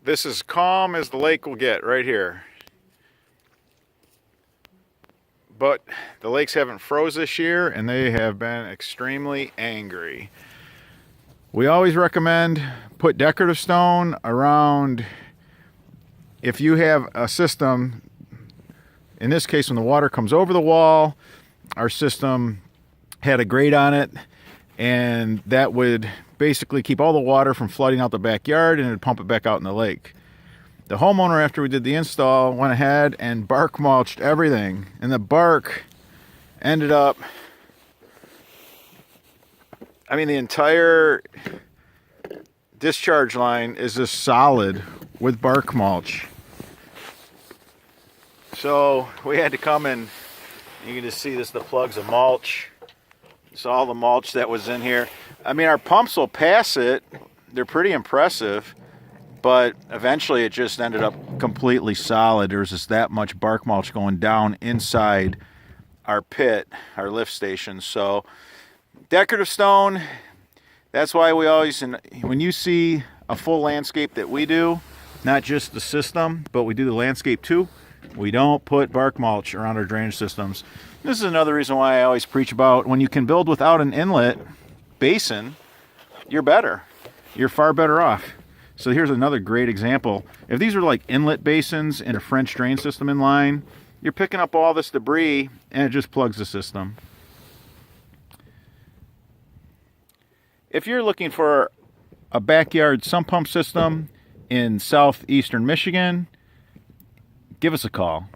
This is calm as the lake will get right here. But the lakes haven't froze this year and they have been extremely angry. We always recommend put decorative stone around. If you have a system, in this case when the water comes over the wall, our system had a grate on it, and that would basically keep all the water from flooding out the backyard, and it'd pump it back out in the lake. The homeowner, after we did the install, went ahead and bark mulched everything, and the bark ended up, I mean, the entire discharge line is just solid with bark mulch. So we had to come and you can just see this, the plugs of mulch. It's all the mulch that was in here. I mean, our pumps will pass it. They're pretty impressive, but eventually it just ended up completely solid. There's just that much bark mulch going down inside our pit, our lift station. So decorative stone, that's why we always, when you see a full landscape that we do, not just the system, but we do the landscape too, we don't put bark mulch around our drainage systems. This is another reason why I always preach about when you can build without an inlet basin, you're better. You're far better off. So here's another great example. If these are like inlet basins in a French drain system in line, you're picking up all this debris and it just plugs the system. If you're looking for a backyard sump pump system in southeastern Michigan, give us a call.